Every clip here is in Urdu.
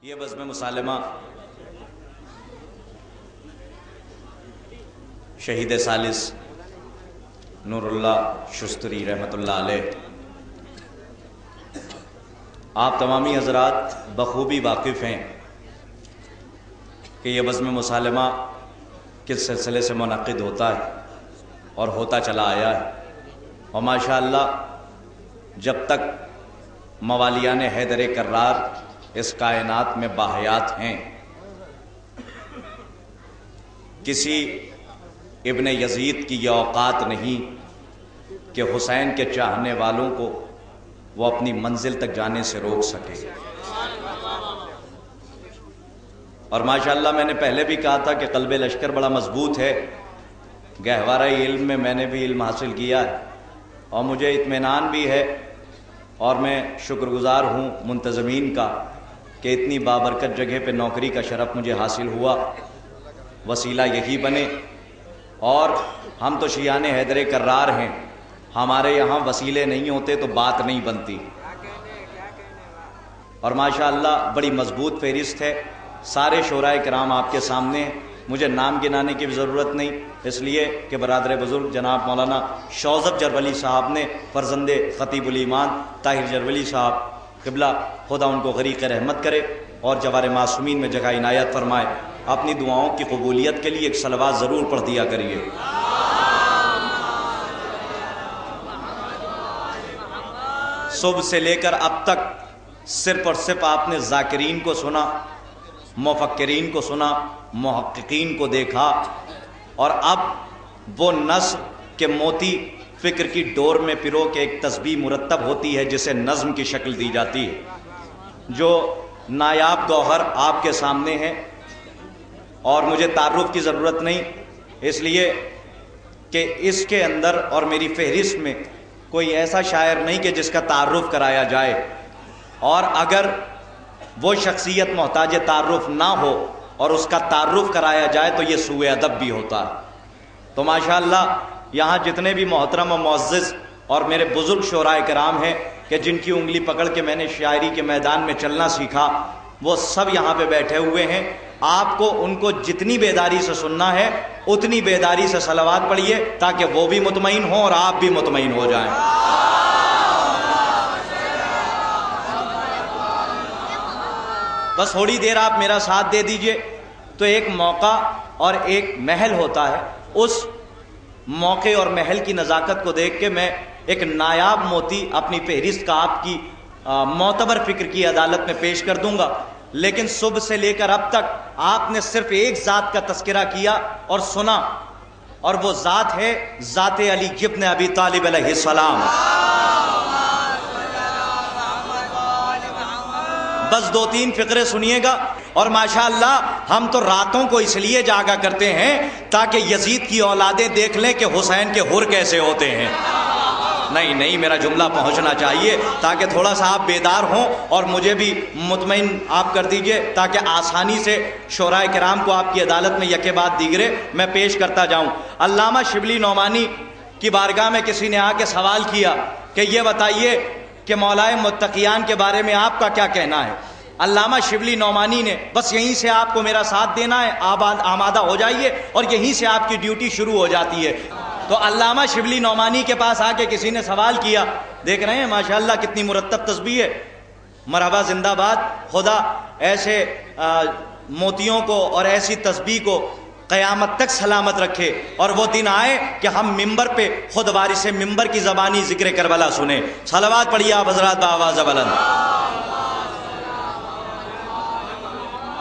یہ بزم مسالمہ شہید ثالث نور اللہ شستری رحمۃ اللہ علیہ، آپ تمامی حضرات بخوبی واقف ہیں کہ یہ بزم مسالمہ کس سلسلے سے منعقد ہوتا ہے اور ہوتا چلا آیا ہے، اور ماشاءاللہ جب تک موالیان حیدر کرار اس کائنات میں باحیات ہیں، کسی ابن یزید کی یہ اوقات نہیں کہ حسین کے چاہنے والوں کو وہ اپنی منزل تک جانے سے روک سکے۔ اور ماشاءاللہ میں نے پہلے بھی کہا تھا کہ قلب لشکر بڑا مضبوط ہے، گہوارہ علم میں میں نے بھی علم حاصل کیا ہے اور مجھے اطمینان بھی ہے، اور میں شکر گزار ہوں منتظمین کا کہ اتنی بابرکت جگہ پہ نوکری کا شرف مجھے حاصل ہوا، وسیلہ یہی بنے۔ اور ہم تو شیعان حیدر کرار ہیں، ہمارے یہاں وسیلے نہیں ہوتے تو بات نہیں بنتی، اور ماشاءاللہ بڑی مضبوط فہرست ہے۔ سارے شورائے کرام آپ کے سامنے، مجھے نام گنانے کی بھی ضرورت نہیں، اس لیے کہ برادر بزرگ جناب مولانا شوذب جرولی صاحب نے فرزند خطیب الایمان طاہر جرولی صاحب قبلہ خدا ان کو غریق رحمت کرے اور جوار معصومین میں جگہ عنایت فرمائے، اپنی دعاؤں کی قبولیت کے لیے ایک صلوات ضرور پڑھ دیا کریے۔ صبح سے لے کر اب تک صرف اور صرف آپ نے ذاکرین کو سنا، مفکرین کو سنا، محققین کو دیکھا، اور اب وہ نثر کے موتی فکر کی ڈور میں پرو کے ایک تسبیح مرتب ہوتی ہے جسے نظم کی شکل دی جاتی ہے، جو نایاب گوہر آپ کے سامنے ہے، اور مجھے تعارف کی ضرورت نہیں، اس لیے کہ اس کے اندر اور میری فہرست میں کوئی ایسا شاعر نہیں کہ جس کا تعارف کرایا جائے، اور اگر وہ شخصیت محتاج تعارف نہ ہو اور اس کا تعارف کرایا جائے تو یہ سوء ادب بھی ہوتا ہے۔ تو ماشاءاللہ یہاں جتنے بھی محترم و معزز اور میرے بزرگ شعراء کرام ہیں کہ جن کی انگلی پکڑ کے میں نے شاعری کے میدان میں چلنا سیکھا، وہ سب یہاں پہ بیٹھے ہوئے ہیں۔ آپ کو ان کو جتنی بیداری سے سننا ہے اتنی بیداری سے صلوات پڑھیے تاکہ وہ بھی مطمئن ہوں اور آپ بھی مطمئن ہو جائیں۔ بس تھوڑی دیر آپ میرا ساتھ دے دیجئے تو ایک موقع اور ایک محل ہوتا ہے، اس موقع اور محل کی نزاکت کو دیکھ کے میں ایک نایاب موتی اپنی فہرست کا آپ کی معتبر فکر کی عدالت میں پیش کر دوں گا، لیکن صبح سے لے کر اب تک آپ نے صرف ایک ذات کا تذکرہ کیا اور سنا، اور وہ ذات ہے ذات علی ابن ابی طالب علیہ السلام۔ بس دو تین فقرے سنیے گا، اور ماشاءاللہ ہم تو راتوں کو اس لیے جاگا کرتے ہیں تاکہ یزید کی اولادیں دیکھ لیں کہ حسین کے حر کیسے ہوتے ہیں۔ نہیں میرا جملہ پہنچنا چاہیے تاکہ تھوڑا سا آپ بیدار ہوں، اور مجھے بھی مطمئن آپ کر دیجئے تاکہ آسانی سے شعراء کرام کو آپ کی عدالت میں یکے بعد دیگرے میں پیش کرتا جاؤں۔ علامہ شبلی نعمانی کی بارگاہ میں کسی نے آ کے سوال کیا کہ یہ بتائیے کہ مولائے متقیان کے بارے میں آپ کا کیا کہنا ہے؟ علامہ شبلی نعمانی نے بس یہیں سے آپ کو میرا ساتھ دینا ہے، آمادہ ہو جائیے، اور یہیں سے آپ کی ڈیوٹی شروع ہو جاتی ہے۔ تو علامہ شبلی نعمانی کے پاس آ کے کسی نے سوال کیا، دیکھ رہے ہیں ماشاءاللہ کتنی مرتب تسبیح ہے، مرحبا زندہ باد، خدا ایسے موتیوں کو اور ایسی تسبیح کو قیامت تک سلامت رکھے، اور وہ دن آئے کہ ہم ممبر پہ خود وارث ممبر کی زبانی ذکر کربلا سنیں۔ صلوات پڑھیے آپ حضرات بآواز بلند۔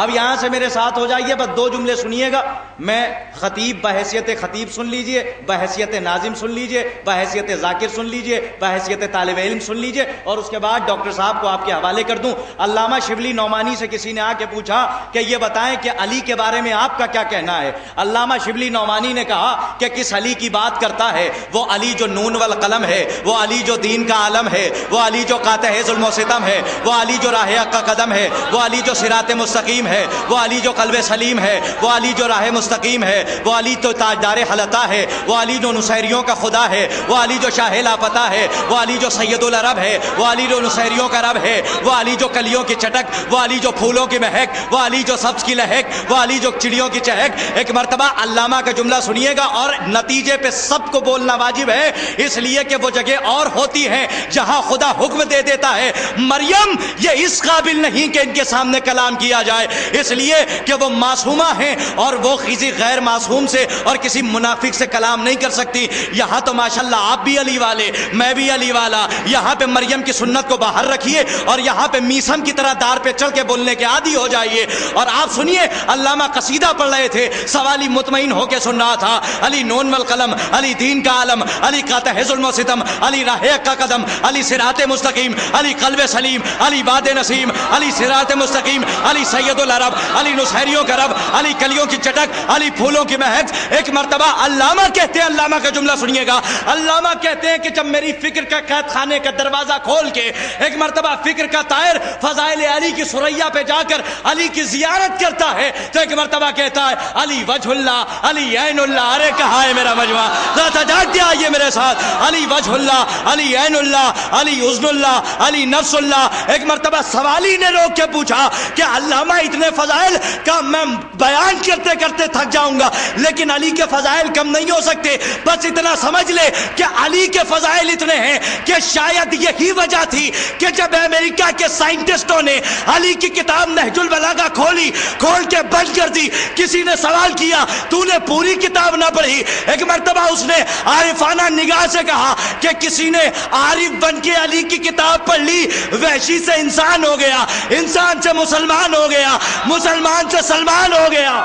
اب یہاں سے میرے ساتھ ہو جائیے، بس دو جملے سنیے گا، میں خطیب بحیثیت خطیب سن لیجئے، بحیثیت ناظم سن لیجئے، بحیثیت ذاکر سن لیجئے، بحیثیت طالب علم سن لیجئے، اور اس کے بعد ڈاکٹر صاحب کو آپ کے حوالے کر دوں۔ علامہ شبلی نعمانی سے کسی نے آ کے پوچھا کہ یہ بتائیں کہ علی کے بارے میں آپ کا کیا کہنا ہے؟ علامہ شبلی نعمانی نے کہا کہ کس علی کی بات کرتا ہے؟ وہ علی جو نون والقلم ہے، وہ علی جو دین کا عالم ہے، وہ علی جو قاطع ظلم و ستم ہے، وہ علی جو راہ حق کا قدم ہے، وہ علی جو صراط مستقیم کریم ہے، وہ علی جو قلب سلیم ہے، وہ علی جو راہ مستقیم ہے، وہ علی تو تاجدار حلقہ ہے، وہ علی جو نصیریوں کا خدا ہے، وہ علی جو شاہ لاپتہ ہے، وہ علی جو سید العرب ہے، وہ علی جو نصیریوں کا رب ہے، وہ علی جو کلیوں کی چٹک، وہ علی جو پھولوں کی مہک، وہ علی جو سبز کی لہک، وہ علی جو چڑیوں کی چہک۔ ایک مرتبہ علامہ کا جملہ سنیے گا، اور نتیجے پہ سب کو بولنا واجب ہے، اس لیے کہ وہ جگہ اور ہوتی ہے جہاں خدا حکم دے دیتا ہے مریم یہ اس قابل نہیں کہ ان کے سامنے کلام کیا جائے، اس لیے کہ وہ معصومہ ہیں اور وہ کسی غیر معصوم سے اور کسی منافق سے کلام نہیں کر سکتی۔ یہاں تو ماشاءاللہ آپ بھی علی والے، میں بھی علی والا، یہاں پہ مریم کی سنت کو باہر رکھیے اور یہاں پہ میسم کی طرح دار پہ چڑھ کے بولنے کے عادی ہو جائیے۔ اور آپ سنیے، علامہ قصیدہ پڑھ رہے تھے، سوالی مطمئن ہو کے سن رہا تھا، علی نون والقلم، علی دین کا عالم، علی قاطع ظلم و ستم، علی راہ حق کا قدم، علی صراط مستقیم، علی قلب سلیم، علی باد نسیم، علی صراط مستقیم، علی سید العرب، علی نصیریوں کا رب، علی کلیوں کی چٹک، علی پھولوں کی مہک۔ ایک مرتبہ علامہ کہتے ہیں، علامہ کا جملہ سنیے گا، علامہ کہتے ہیں کہ جب میری فکر کا قید خانے کا دروازہ کھول کے ایک مرتبہ فکر کا طائر فضائل علی کی ثریا پہ جا کر علی کی زیارت کرتا ہے تو ایک مرتبہ کہتا ہے علی وجہ اللہ، علی عین اللہ۔ ارے کہاں ہے میرا مجمع؟ ذرا جاگ دیا آئیے میرے ساتھ، علی وجہ اللہ، علی عین اللہ، علی عزن اللہ، علی نفس اللہ۔ ایک مرتبہ سوالی نے روک کے پوچھا کہ علامہ اتنے فضائل کا میں بیان کرتے کرتے تھک جاؤں گا، لیکن علی کے فضائل کم نہیں ہو سکتے، بس اتنا سمجھ لے کہ علی کے فضائل اتنے ہیں کہ شاید یہی وجہ تھی کہ جب امریکہ کے سائنٹسٹوں نے علی کی کتاب نہج البلاغہ کھول کے بند کر دی، کسی نے سوال کیا تو نے پوری کتاب نہ پڑھی؟ ایک مرتبہ اس نے عارفانہ نگاہ سے کہا کہ کسی نے عارف بن کے علی کی کتاب پڑھ لی، وحشی سے انسان ہو گیا، انسان سے مسلمان ہو گیا، مسلمان سے سلمان ہو گیا۔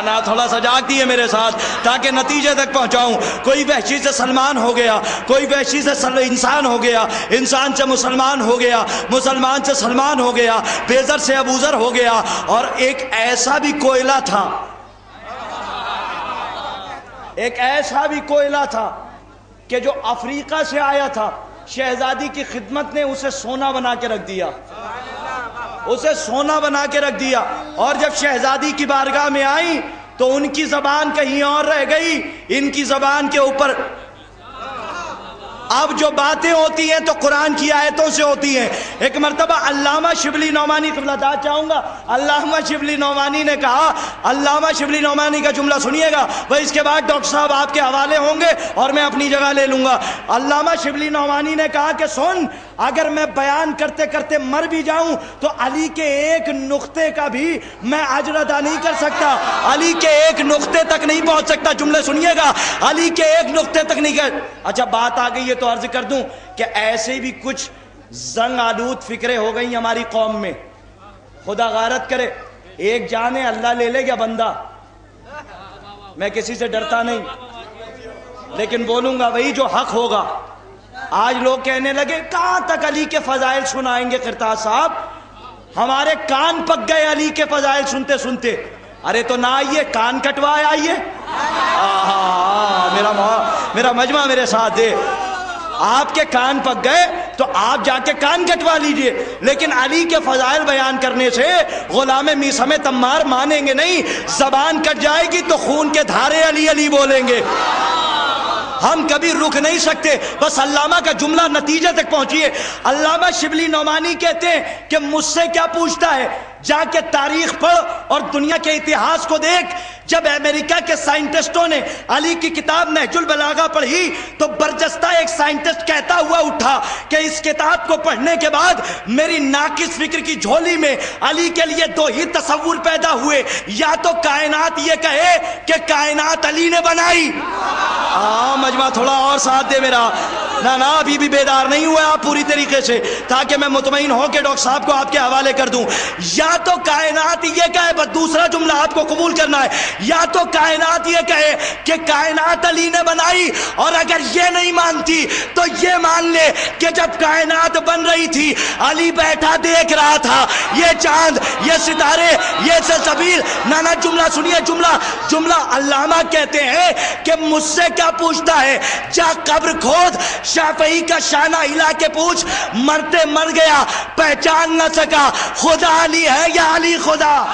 نا تھوڑا سا جاگ دیے میرے ساتھ تاکہ نتیجے تک پہنچاؤں۔ کوئی وحشی سے سلمان ہو گیا، کوئی وحشی سے انسان ہو گیا، انسان سے مسلمان ہو گیا، مسلمان سے سلمان ہو گیا، بیزر سے ابوذر ہو گیا۔ اور ایک ایسا بھی کوئلہ تھا، ایک ایسا بھی کوئلہ تھا کہ جو افریقہ سے آیا تھا، شہزادی کی خدمت نے اسے سونا بنا کے رکھ دیا، اسے سونا بنا کے رکھ دیا۔ اور جب شہزادی کی بارگاہ میں آئی تو ان کی زبان کہیں اور رہ گئی، ان کی زبان کے اوپر اب جو باتیں ہوتی ہیں تو قرآن کی آیتوں سے ہوتی ہیں۔ ایک مرتبہ علامہ شبلی نعمانی، قبلہ داد چاہوں گا، علامہ شبلی نعمانی نے کہا، علامہ شبلی نعمانی کا جملہ سنیے گا، وہ اس کے بعد ڈاکٹر صاحب آپ کے حوالے ہوں گے اور میں اپنی جگہ لے لوں گا۔ علامہ شبلی نعمانی نے کہا کہ سن، اگر میں بیان کرتے کرتے مر بھی جاؤں تو علی کے ایک نقطے کا بھی میں اجر ادا نہیں کر سکتا، علی کے ایک نقطے تک نہیں پہنچ سکتا۔ جملے سنیے گا، علی کے ایک نقطے تک نہیں کر۔ اچھا بات آ گئی ہے تو عرض کر دوں کہ ایسے بھی کچھ زنگ آلود فکریں ہو گئی ہماری قوم میں، خدا غارت کرے، ایک جان ہے اللہ لے لے گیا بندہ، میں کسی سے ڈرتا نہیں لیکن بولوں گا وہی جو حق ہوگا۔ آج لوگ کہنے لگے کہاں تک علی کے فضائل سنائیں گے قرطاس صاحب، ہمارے کان پک گئے علی کے فضائل سنتے سنتے۔ ارے تو نہ آئیے، کان کٹوائے آئیے، میرا مجمع میرے ساتھ دے، آپ کے کان پک گئے تو آپ جا کے کان کٹوا لیجئے، لیکن علی کے فضائل بیان کرنے سے غلام میثم تمار مانیں گے نہیں، زبان کٹ جائے گی تو خون کے دھارے علی علی بولیں گے، ہم کبھی رک نہیں سکتے۔ بس علامہ کا جملہ نتیجے تک پہنچیے۔ علامہ شبلی نعمانی کہتے ہیں کہ مجھ سے کیا پوچھتا ہے، جا کے تاریخ پڑھ اور دنیا کے اتہاس کو دیکھ۔ جب امریکہ کے سائنٹسٹوں نے علی کی کتاب نہج البلاغہ پڑھی تو برجستہ ایک سائنٹسٹ کہتا ہوا اٹھا کہ اس کتاب کو پڑھنے کے بعد میری ناقص فکر کی جھولی میں علی کے لیے دو ہی تصور پیدا ہوئے، یا تو کائنات یہ کہے کہ کائنات علی نے بنائی۔ مجمع تھوڑا اور ساتھ دے میرا، نا ابھی بھی بیدار نہیں ہوئے آپ پوری طریقے سے تاکہ میں مطمئن ہو کے ڈاکٹر صاحب کو آپ کے حوالے کر دوں۔ یا تو کائنات یہ کہے، بس دوسرا جملہ آپ کو قبول کرنا ہے، یا تو کائنات یہ کہے کہ کائنات علی نے بنائی، اور اگر یہ نہیں مانتی تو یہ مان لے کہ جب کائنات بن رہی تھی علی بیٹھا دیکھ رہا تھا، یہ چاند، یہ ستارے، یہ سلسبیل۔ نانا جملہ سنیے، جملہ علامہ کہتے ہیں کہ مجھ سے کیا پوچھتا ہے، جا قبر کھود، شافعی کا شانہ ہلا کے پوچھ، مرتے مر گیا پہچان نہ سکا خدا علی ہے یا علی خدا؟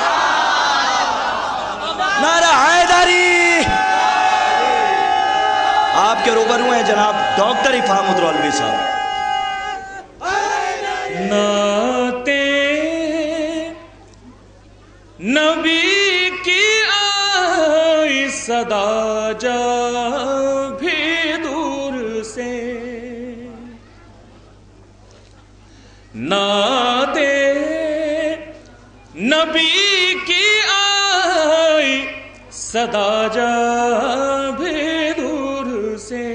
نعرہ حیدری۔ آپ کے روبرو ہیں جناب ڈاکٹر افہام ادرولوی صاحب۔ نعتِ نبی کی آئی صدا جا بھی دور سے، نعتِ نبی کی آئی صدا جا بھی دور سے،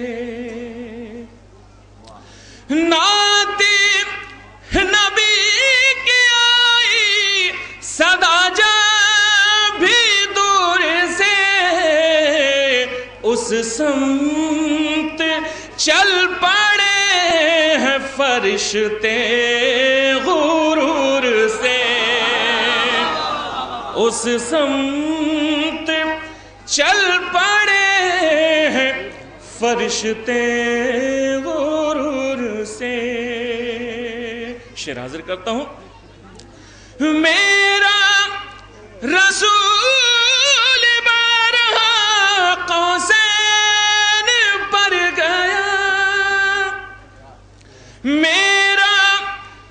نعتِ نبی کی آئی صدا جا بھی دور سے، اس سمت چل پڑے ہیں فرشتے غرور سے، اس سمت چل پڑے ہیں فرشتے غرور سے۔ شعر حاضر کرتا ہوں۔ میرا رسول بارہا قوسین پر گیا، میرا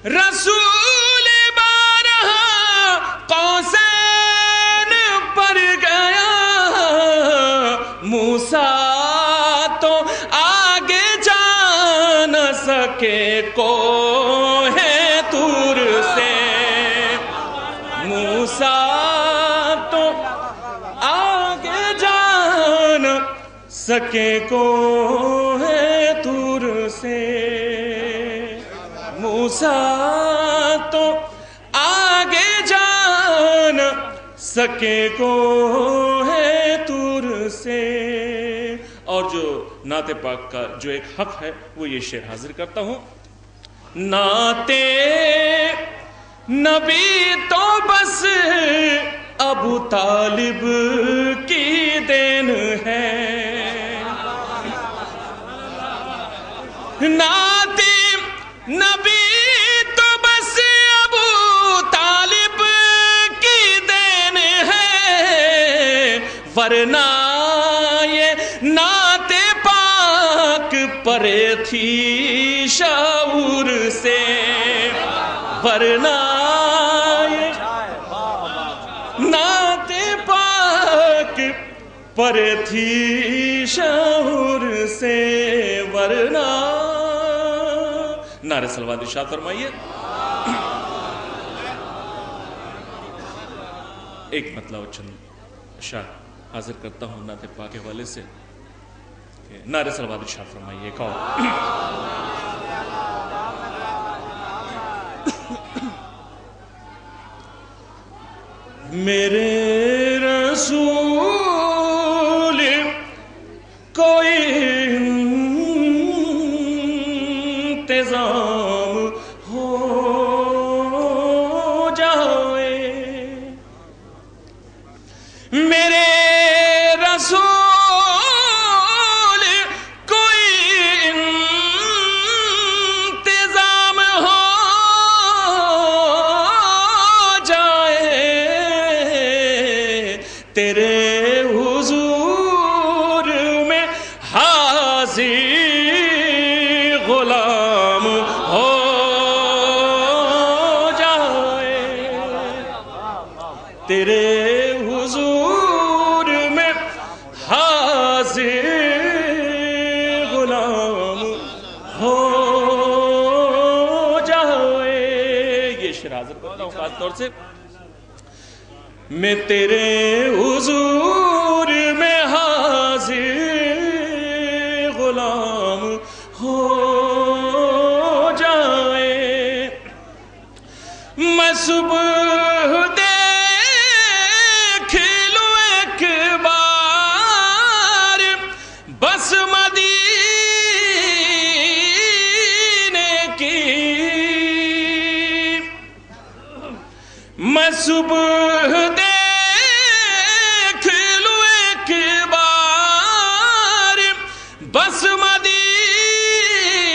رسول بارہا قوسین پر گیا، موسیٰ تو آگے جا نہ سکے کوہ طور سے، موسیٰ تو آگے جا نہ سکے کوہ طور سے، موسیٰ تو آگے جا نہ سکے کوہ طور سے۔ اور جو نعت پاک کا جو ایک حق ہے وہ یہ شعر حاضر کرتا ہوں۔ نعت نبی تو بس ابو طالب کی دین ہے، نعت نبی تو بس ابو طالب کی دین ہے، ورنہ یہ نعت پاک پرے تھی شعور سے، ورنہ یہ نعت پاک پرے تھی شعور سے، ورنہ۔ نعرہ صلوات ارشاد فرمائیے۔ ایک مطلب چند اشعار حاضر کرتا ہوں نعت پاک کے حوالے سے۔ نعرہ صلوات ارشاد فرمائیے۔ ایک اور میرے رسول کوئی انتظام ہو جائے، میرے رسول کوئی انتظام ہو جائے، تیرے حضور میں حاضر غلام ہو جائے، تیرے حضور میں حاضر غلام ہو جائے۔ یہ شعر حاضر کرتا ہوں خاص طور سے۔ میں تیرے حضور میں حاضر غلام ہو جائے، میں صبح دیکھ لوں ایک بار بس مدینے کی، میں صبح دیکھ لوں ایک بار بس مدینے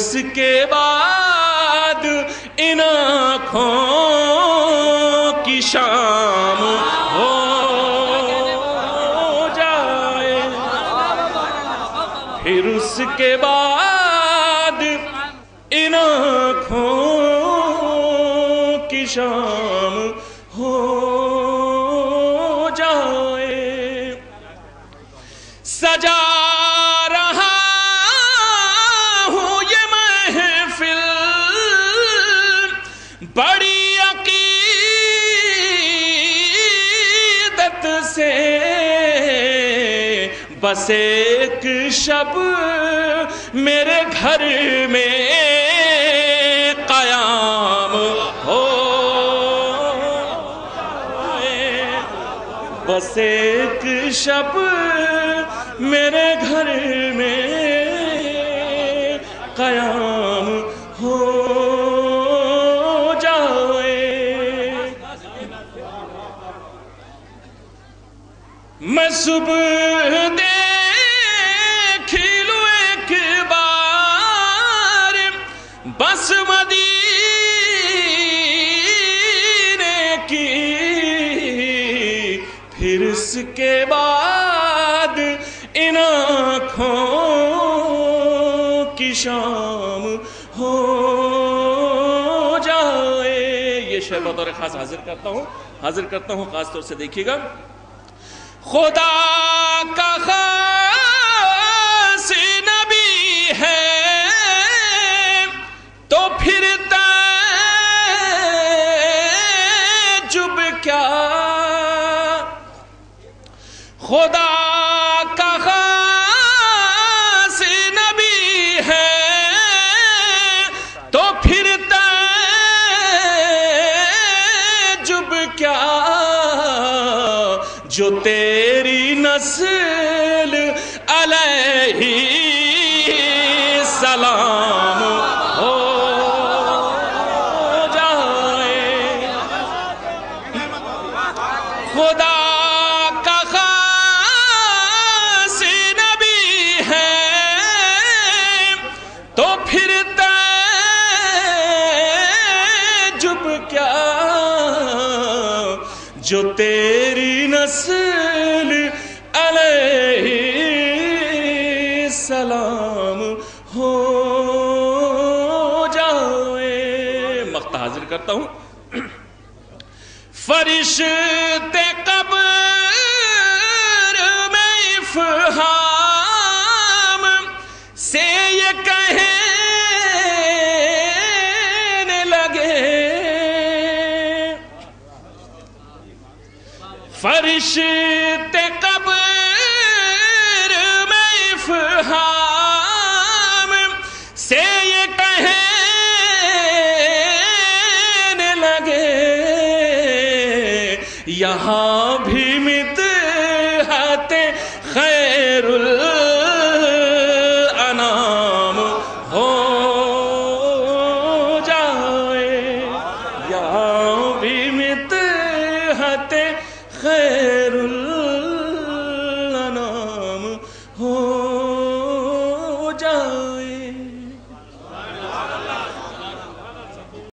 اس کے بعد ان آنکھوں کی شام ہو جائے، پھر اس کے بعد ان آنکھوں کی شام ہو جائے۔ سجا رہا ہوں یہ محفل بڑی عقیدت سے، بس ایک شب میرے گھر میں قیام ہو، بس ایک شب میرے گھر میں قیام ہو جائے۔ میں صبح دیکھ لوں ایک بار بس مدینے کی، پھر اس کے بعد ان آنکھوں کی شام ہو جائے۔ یہ شعر بطور خاص حاضر کرتا ہوں خاص طور سے دیکھیے گا۔ خدا کا خاص نبی ہے تو پھر تعجب کیا، خدا کا خاص نبی ہے تو پھر تعجب کیا، جو تیری نسل علیہ السلام ہو جائے۔ خدا کا خاص نبی ہے تو پھر تعجب کیا، جو تیری نسل علیہ السلام ہو جائے۔ مقطع حاضر کرتا ہوں۔ فرشتے قبر میں افہام سے یہ کہنے لگے، فرشتے قبر میں افہام سے یہ کہنے لگے، یہاں بھی مدحت خیر